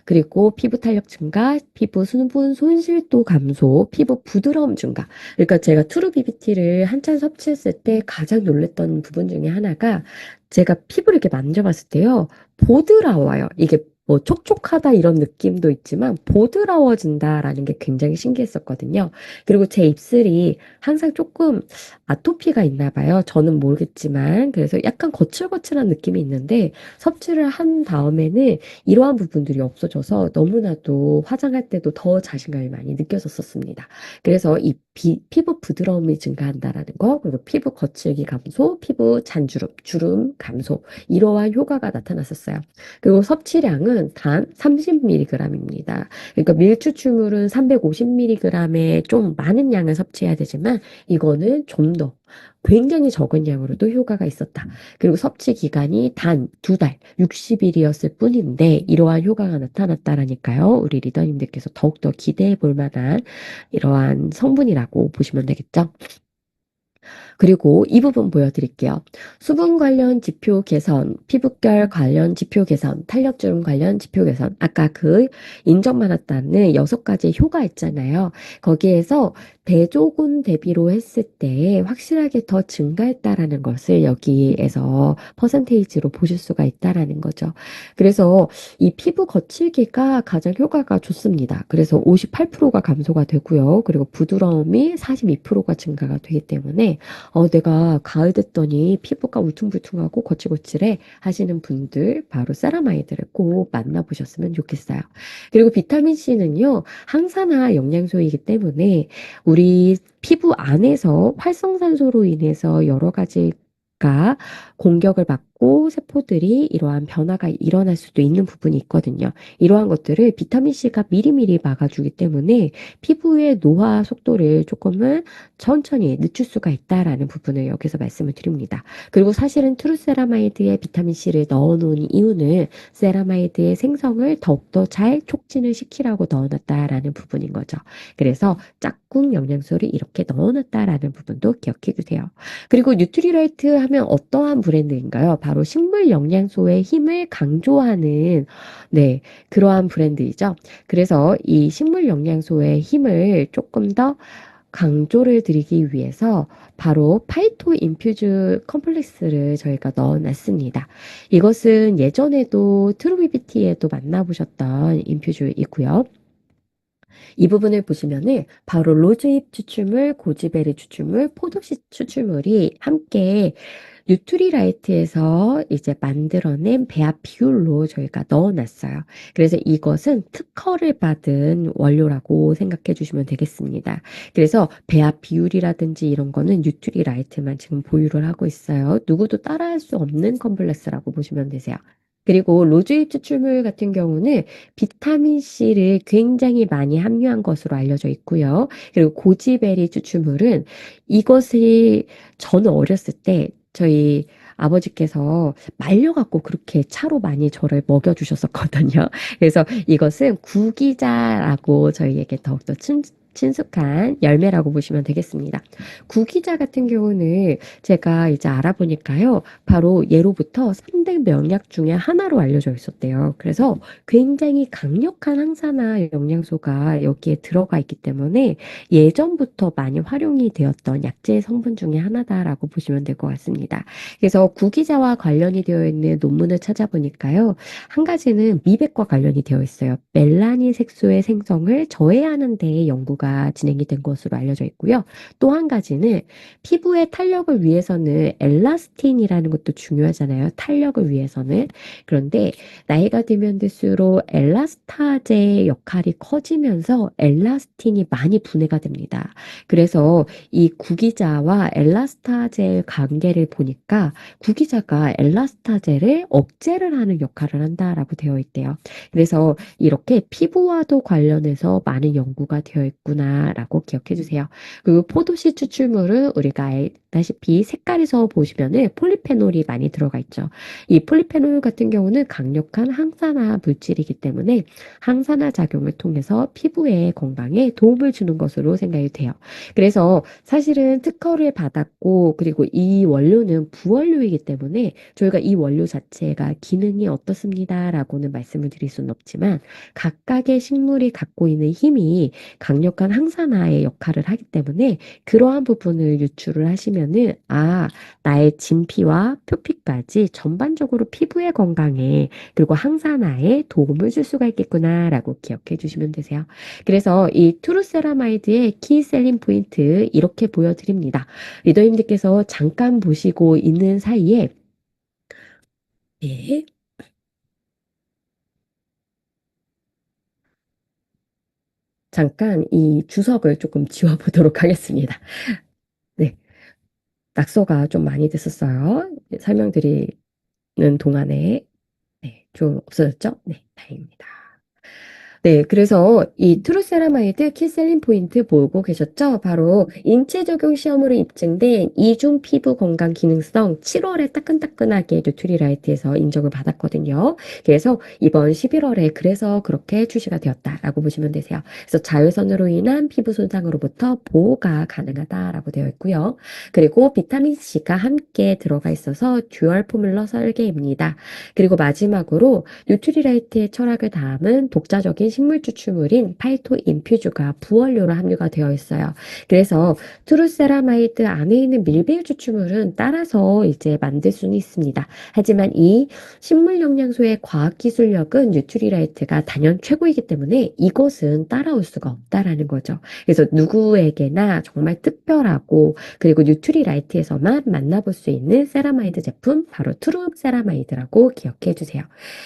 그리고 피부 탄력 증가, 피부 수분 손실도 감소, 피부 부드러움 증가. 그러니까 제가 트루 비비티를 한참 섭취했을 때 가장 놀랬던 부분 중에 하나가 제가 피부를 이렇게 만져봤을 때요. 보드라워요. 이게 뭐 촉촉하다 이런 느낌도 있지만 보드라워진다라는 게 굉장히 신기했었거든요. 그리고 제 입술이 항상 조금 아토피가 있나 봐요. 저는 모르겠지만 그래서 약간 거칠거칠한 느낌이 있는데 섭취를 한 다음에는 이러한 부분들이 없어져서 너무나도 화장할 때도 더 자신감이 많이 느껴졌었습니다. 그래서 이 피부 부드러움이 증가한다라는 거, 그리고 피부 거칠기 감소, 피부 잔주름, 주름 감소, 이러한 효과가 나타났었어요. 그리고 섭취량은 단 30mg입니다. 그러니까 밀추출물은 350mg의 좀 많은 양을 섭취해야 되지만 이거는 좀 더 굉장히 적은 양으로도 효과가 있었다. 그리고 섭취 기간이 단 2달, 60일이었을 뿐인데 이러한 효과가 나타났다라니까요. 우리 리더님들께서 더욱더 기대해 볼 만한 이러한 성분이라고 보시면 되겠죠. 그리고 이 부분 보여드릴게요. 수분 관련 지표 개선, 피부결 관련 지표 개선, 탄력주름 관련 지표 개선. 아까 그 인정받았다는 6가지 효과 있잖아요. 거기에서 대조군 대비로 했을 때 확실하게 더 증가했다라는 것을 여기에서 퍼센테이지로 보실 수가 있다라는 거죠. 그래서 이 피부 거칠기가 가장 효과가 좋습니다. 그래서 58%가 감소가 되고요. 그리고 부드러움이 42%가 증가가 되기 때문에 내가 가을 됐더니 피부가 울퉁불퉁하고 거칠거칠해 하시는 분들 바로 세라마이드를 꼭 만나보셨으면 좋겠어요. 그리고 비타민 C는요, 항산화 영양소이기 때문에 우리 피부 안에서 활성산소로 인해서 여러 가지가 공격을 받고 그리고 세포들이 이러한 변화가 일어날 수도 있는 부분이 있거든요. 이러한 것들을 비타민C가 미리미리 막아주기 때문에 피부의 노화 속도를 조금은 천천히 늦출 수가 있다라는 부분을 여기서 말씀을 드립니다. 그리고 사실은 트루세라마이드에 비타민C를 넣어놓은 이유는 세라마이드의 생성을 더욱더 잘 촉진을 시키라고 넣어놨다라는 부분인 거죠. 그래서 짝꿍 영양소를 이렇게 넣어놨다라는 부분도 기억해 주세요. 그리고 뉴트리라이트 하면 어떠한 브랜드인가요? 바로 식물 영양소의 힘을 강조하는 네, 그러한 브랜드이죠. 그래서 이 식물 영양소의 힘을 조금 더 강조를 드리기 위해서 바로 파이토 인퓨즈 컴플렉스를 저희가 넣어놨습니다. 이것은 예전에도 트루비비티에도 만나보셨던 인퓨즈이고요. 이 부분을 보시면은 바로 로즈잎 추출물, 고지베리 추출물, 포도씨 추출물이 함께 뉴트리라이트에서 이제 만들어낸 배합 비율로 저희가 넣어놨어요. 그래서 이것은 특허를 받은 원료라고 생각해 주시면 되겠습니다. 그래서 배합 비율이라든지 이런 거는 뉴트리라이트만 지금 보유를 하고 있어요. 누구도 따라할 수 없는 컴플렉스라고 보시면 되세요. 그리고 로즈잎 추출물 같은 경우는 비타민C를 굉장히 많이 함유한 것으로 알려져 있고요. 그리고 고지베리 추출물은 이것이 저는 어렸을 때 저희 아버지께서 말려갖고 그렇게 차로 많이 저를 먹여주셨었거든요. 그래서 이것은 구기자라고 저희에게 더욱더 친숙한 열매라고 보시면 되겠습니다. 구기자 같은 경우는 제가 이제 알아보니까요. 바로 예로부터 3대 명약 중에 하나로 알려져 있었대요. 그래서 굉장히 강력한 항산화 영양소가 여기에 들어가 있기 때문에 예전부터 많이 활용이 되었던 약재 성분 중에 하나다라고 보시면 될 것 같습니다. 그래서 구기자와 관련이 되어 있는 논문을 찾아보니까요. 한 가지는 미백과 관련이 되어 있어요. 멜라닌 색소의 생성을 저해하는 데 연구가 진행이 된 것으로 알려져 있고요. 또 한 가지는 피부의 탄력을 위해서는 엘라스틴이라는 것도 중요하잖아요. 탄력을 위해서는. 그런데 나이가 들면 들수록 엘라스타제의 역할이 커지면서 엘라스틴이 많이 분해가 됩니다. 그래서 이 구기자와 엘라스타제의 관계를 보니까 구기자가 엘라스타제를 억제를 하는 역할을 한다라고 되어 있대요. 그래서 이렇게 피부와도 관련해서 많은 연구가 되어 있구나라고 기억해 주세요. 그리고 포도씨 추출물은 우리가 알다시피 색깔에서 보시면은 폴리페놀이 많이 들어가 있죠. 이 폴리페놀 같은 경우는 강력한 항산화 물질이기 때문에 항산화 작용을 통해서 피부의 건강에 도움을 주는 것으로 생각이 돼요. 그래서 사실은 특허를 받았고 그리고 이 원료는 부원료이기 때문에 저희가 이 원료 자체가 기능이 어떻습니다라고는 말씀을 드릴 수는 없지만 각각의 식물이 갖고 있는 힘이 강력한 항산화의 역할을 하기 때문에 그러한 부분을 유출을 하시면은 나의 진피와 표피까지 전반적으로 피부의 건강에 그리고 항산화에 도움을 줄 수가 있겠구나라고 기억해 주시면 되세요. 그래서 이 트루세라마이드의 키 셀링 포인트 이렇게 보여드립니다. 리더님들께서 잠깐 보시고 있는 사이에 네. 잠깐 이 주석을 조금 지워보도록 하겠습니다. 네, 낙서가 좀 많이 됐었어요. 설명드리는 동안에 좀 없어졌죠? 네, 다행입니다. 네, 그래서 이 트루세라마이드 키셀린 포인트 보고 계셨죠? 바로 인체 적용 시험으로 입증된 이중 피부 건강 기능성 7월에 따끈따끈하게 뉴트리라이트에서 인정을 받았거든요. 그래서 이번 11월에 그래서 그렇게 출시가 되었다라고 보시면 되세요. 그래서 자외선으로 인한 피부 손상으로부터 보호가 가능하다라고 되어 있고요. 그리고 비타민 C가 함께 들어가 있어서 듀얼 포뮬러 설계입니다. 그리고 마지막으로 뉴트리라이트의 철학을 담은 독자적인 식물 추출물인 파이토 인퓨즈가 부원료로 함유가 되어 있어요. 그래서 트루세라마이드 안에 있는 밀배유 추출물은 따라서 이제 만들 수는 있습니다. 하지만 이 식물 영양소의 과학 기술력은 뉴트리라이트가 단연 최고이기 때문에 이것은 따라올 수가 없다라는 거죠. 그래서 누구에게나 정말 특별하고 그리고 뉴트리라이트에서만 만나볼 수 있는 세라마이드 제품 바로 트루세라마이드라고 기억해 주세요.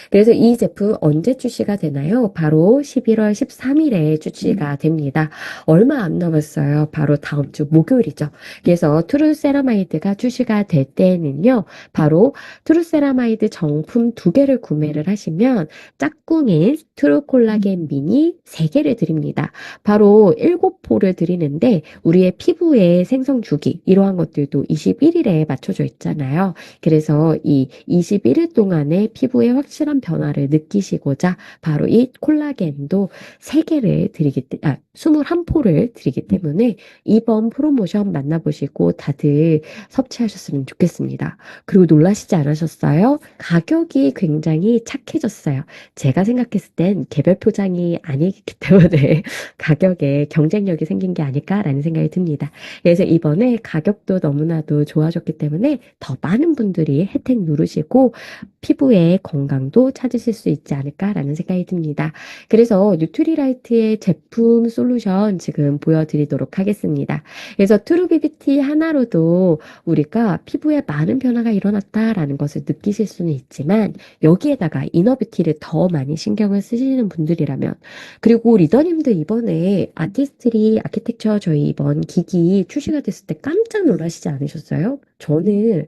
그래서 이 제품 언제 출시가 되나요? 바로 제품도 11월 13일에 출시가 됩니다. 얼마 안 남았어요. 바로 다음 주 목요일이죠. 그래서 트루세라마이드가 출시가 될 때는요, 바로 트루세라마이드 정품 2개를 구매를 하시면 짝꿍인 트루콜라겐 미니 3개를 드립니다. 바로 7포를 드리는데 우리의 피부의 생성 주기 이러한 것들도 21일에 맞춰져 있잖아요. 그래서 이 21일 동안에 피부의 확실한 변화를 느끼시고자 바로 이 콜라겐도 3개를 드리기, 21포를 드리기 때문에 이번 프로모션 만나보시고 다들 섭취하셨으면 좋겠습니다. 그리고 놀라시지 않으셨어요? 가격이 굉장히 착해졌어요. 제가 생각했을 땐 개별 포장이 아니기 때문에 가격에 경쟁력이 생긴 게 아닐까라는 생각이 듭니다. 그래서 이번에 가격도 너무나도 좋아졌기 때문에 더 많은 분들이 혜택 누르시고 피부의 건강도 찾으실 수 있지 않을까라는 생각이 듭니다. 그래서 뉴트리라이트의 제품 솔루션 지금 보여드리도록 하겠습니다. 그래서 트루비비티 하나로도 우리가 피부에 많은 변화가 일어났다라는 것을 느끼실 수는 있지만 여기에다가 이너뷰티를 더 많이 신경을 쓰시는 분들이라면 그리고 리더님도 이번에 아티스트리 아키텍처 저희 이번 기기 출시가 됐을 때 깜짝 놀라시지 않으셨어요? 저는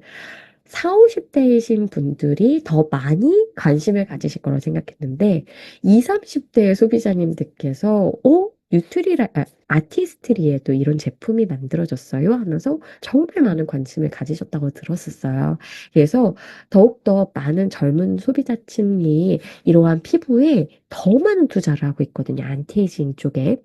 4, 50대이신 분들이 더 많이 관심을 가지실 거라고 생각했는데 20, 30대 소비자님들께서 아티스트리에도 이런 제품이 만들어졌어요 하면서 정말 많은 관심을 가지셨다고 들었었어요. 그래서 더욱더 많은 젊은 소비자층이 이러한 피부에 더 많은 투자를 하고 있거든요. 안티에이징 쪽에.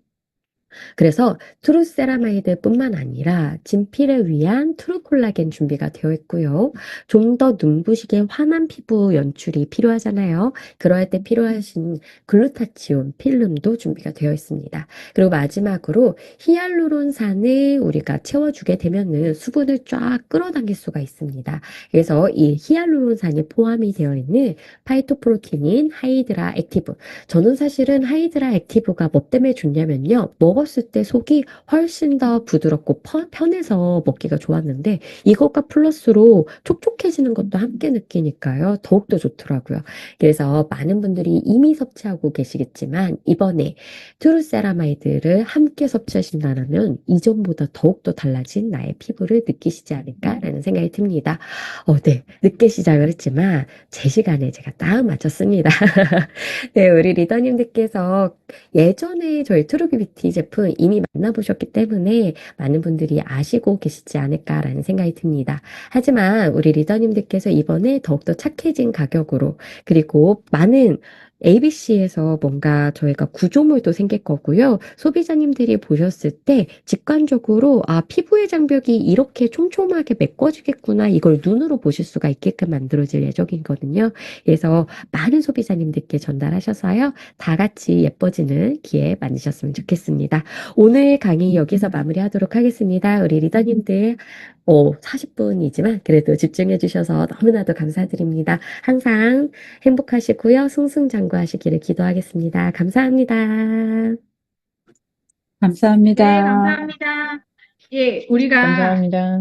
그래서 트루세라마이드뿐만 아니라 진피를 위한 트루콜라겐 준비가 되어 있고요. 좀 더 눈부시게 환한 피부 연출이 필요하잖아요. 그럴 때 필요하신 글루타치온 필름도 준비가 되어 있습니다. 그리고 마지막으로 히알루론산을 우리가 채워주게 되면은 수분을 쫙 끌어당길 수가 있습니다. 그래서 이 히알루론산이 포함이 되어 있는 파이토프로틴인 하이드라 액티브. 저는 사실은 하이드라 액티브가 뭐 때문에 좋냐면요. 먹었을 때 속이 훨씬 더 부드럽고 편해서 먹기가 좋았는데 이것과 플러스로 촉촉해지는 것도 함께 느끼니까요. 더욱더 좋더라고요. 그래서 많은 분들이 이미 섭취하고 계시겠지만 이번에 트루세라마이드를 함께 섭취하신다면 이전보다 더욱더 달라진 나의 피부를 느끼시지 않을까라는 생각이 듭니다. 네. 늦게 시작을 했지만 제 시간에 제가 딱 맞췄습니다. 네, 우리 리더님들께서 예전에 저희 트루비비티 제품 이미 만나보셨기 때문에 많은 분들이 아시고 계시지 않을까라는 생각이 듭니다. 하지만 우리 리더님들께서 이번에 더욱더 착해진 가격으로 그리고 많은 ABC에서 뭔가 저희가 구조물도 생길 거고요. 소비자님들이 보셨을 때 직관적으로 피부의 장벽이 이렇게 촘촘하게 메꿔지겠구나 이걸 눈으로 보실 수가 있게끔 만들어질 예정이거든요. 그래서 많은 소비자님들께 전달하셔서요. 다 같이 예뻐지는 기회 만드셨으면 좋겠습니다. 오늘 강의 여기서 마무리하도록 하겠습니다. 우리 리더님들 40분이지만 그래도 집중해 주셔서 너무나도 감사드립니다. 항상 행복하시고요. 승승장구하시기를 기도하겠습니다. 감사합니다. 네, 감사합니다. 감사합니다. 예, 우리가 감사합니다.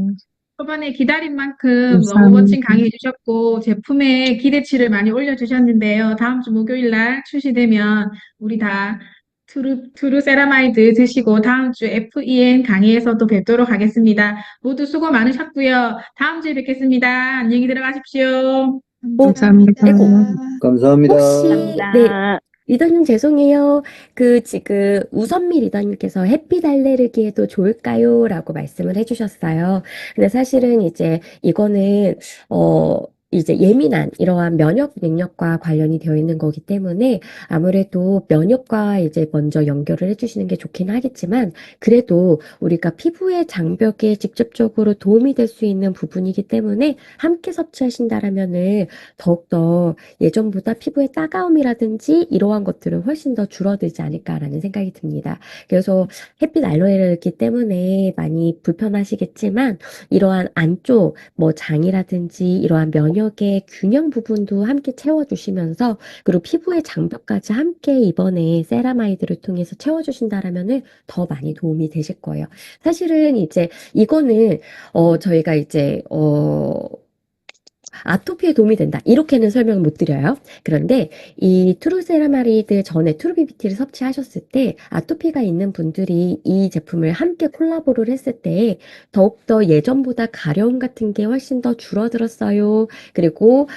초반에 기다린 만큼 너무 멋진 감사합니다. 강의 해주셨고 제품의 기대치를 많이 올려주셨는데요. 다음 주 목요일 날 출시되면 우리 다 투르세라마이드 드시고 다음 주 FEN 강의에서 또 뵙도록 하겠습니다. 모두 수고 많으셨고요. 다음 주에 뵙겠습니다. 안녕히 들어가십시오. 감사합니다. 아이고, 감사합니다. 혹시, 네, 감사합니다. 리더님 죄송해요. 지금 우선미 리더님께서 햇빛 알레르기에도 좋을까요? 라고 말씀을 해주셨어요. 근데 사실은 이제 이거는, 이제 예민한 이러한 면역 능력과 관련이 되어 있는 거기 때문에 아무래도 면역과 이제 먼저 연결을 해주시는 게 좋긴 하겠지만 그래도 우리가 피부의 장벽에 직접적으로 도움이 될 수 있는 부분이기 때문에 함께 섭취하신다라면은 더욱더 예전보다 피부의 따가움이라든지 이러한 것들은 훨씬 더 줄어들지 않을까라는 생각이 듭니다. 그래서 햇빛 알러르기 때문에 많이 불편하시겠지만 이러한 안쪽 뭐 장이라든지 이러한 면역의 균형 부분도 함께 채워주시면서 그리고 피부의 장벽까지 함께 이번에 세라마이드를 통해서 채워주신다라면은 더 많이 도움이 되실 거예요. 사실은 이제 이거는 저희가 이제 아토피에 도움이 된다. 이렇게는 설명을 못 드려요. 그런데 이 트루세라마리드 전에 트루비비티를 섭취하셨을 때 아토피가 있는 분들이 이 제품을 함께 콜라보를 했을 때 더욱더 예전보다 가려움 같은 게 훨씬 더 줄어들었어요. 그리고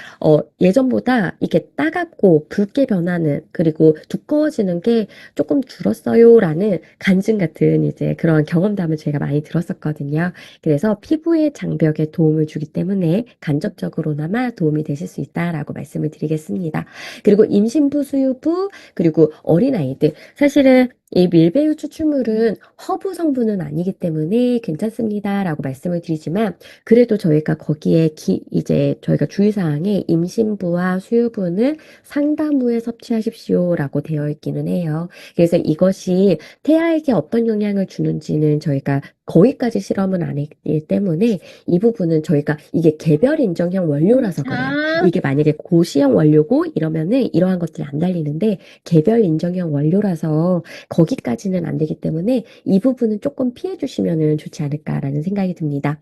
예전보다 이렇게 따갑고 붉게 변하는 그리고 두꺼워지는 게 조금 줄었어요라는 간증 같은 이제 그런 경험담을 제가 많이 들었었거든요. 그래서 피부의 장벽에 도움을 주기 때문에 간접적으로나마 도움이 되실 수 있다라고 말씀을 드리겠습니다. 그리고 임신부, 수유부, 그리고 어린아이들. 사실은 이 밀배유 추출물은 허브 성분은 아니기 때문에 괜찮습니다라고 말씀을 드리지만 그래도 저희가 거기에 이제 저희가 주의사항에 임신부와 수유부는 상담 후에 섭취하십시오라고 되어 있기는 해요. 그래서 이것이 태아에게 어떤 영향을 주는지는 저희가 거기까지 실험은 안 했기 때문에 이 부분은 저희가 이게 개별 인정형 원료라서 그래요. 아, 이게 만약에 고시형 원료고 이러면은 이러한 것들이 안 달리는데 개별 인정형 원료라서 거기까지는 안 되기 때문에 이 부분은 조금 피해 주시면은 좋지 않을까라는 생각이 듭니다.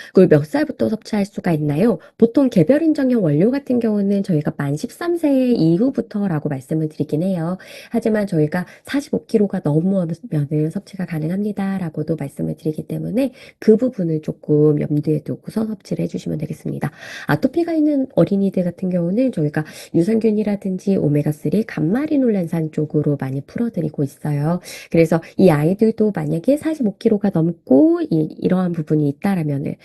그걸 몇 살부터 섭취할 수가 있나요? 보통 개별 인정형 원료 같은 경우는 저희가 만 13세 이후부터라고 말씀을 드리긴 해요. 하지만 저희가 45kg가 넘으면 섭취가 가능합니다라고도 말씀을 드리기 때문에 그 부분을 조금 염두에 두고서 섭취를 해주시면 되겠습니다. 아토피가 있는 어린이들 같은 경우는 저희가 유산균이라든지 오메가3, 감마리놀렌산 쪽으로 많이 풀어드리고 있어요. 그래서 이 아이들도 만약에 45kg가 넘고 이러한 부분이 있다라면은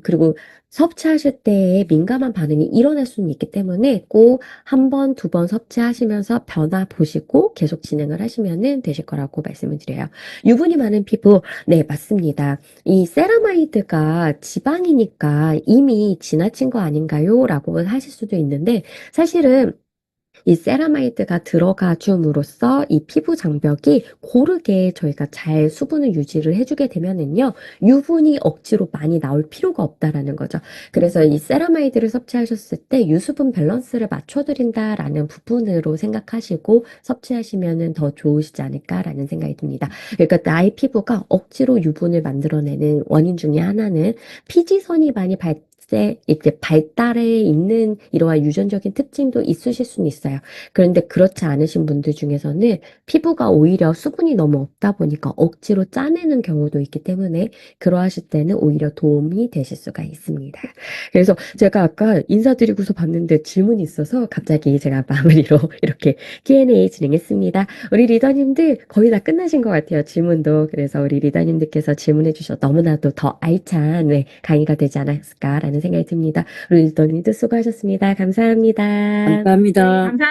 그리고 섭취하실 때에 민감한 반응이 일어날 수는 있기 때문에 꼭 한 번, 두 번 섭취하시면서 변화 보시고 계속 진행을 하시면 되실 거라고 말씀을 드려요. 유분이 많은 피부, 네, 맞습니다. 이 세라마이드가 지방이니까 이미 지나친 거 아닌가요? 라고 하실 수도 있는데 사실은 이 세라마이드가 들어가 줌으로써 이 피부 장벽이 고르게 저희가 잘 수분을 유지를 해주게 되면은요, 유분이 억지로 많이 나올 필요가 없다라는 거죠. 그래서 이 세라마이드를 섭취하셨을 때 유수분 밸런스를 맞춰드린다라는 부분으로 생각하시고 섭취하시면은 더 좋으시지 않을까라는 생각이 듭니다. 그러니까 나의 피부가 억지로 유분을 만들어내는 원인 중에 하나는 피지선이 많이 이제 발달에 있는 이러한 유전적인 특징도 있으실 수는 있어요. 그런데 그렇지 않으신 분들 중에서는 피부가 오히려 수분이 너무 없다 보니까 억지로 짜내는 경우도 있기 때문에 그러하실 때는 오히려 도움이 되실 수가 있습니다. 그래서 제가 아까 인사드리고서 봤는데 질문이 있어서 갑자기 제가 마무리로 이렇게 Q&A 진행했습니다. 우리 리더님들 거의 다 끝나신 것 같아요. 질문도. 그래서 우리 리더님들께서 질문해 주셔서 너무나도 더 알찬 강의가 되지 않았을까라는 생각이 듭니다. 우리 리더님들 수고하셨습니다. 감사합니다. 네, 감사합니다. 감사합니다.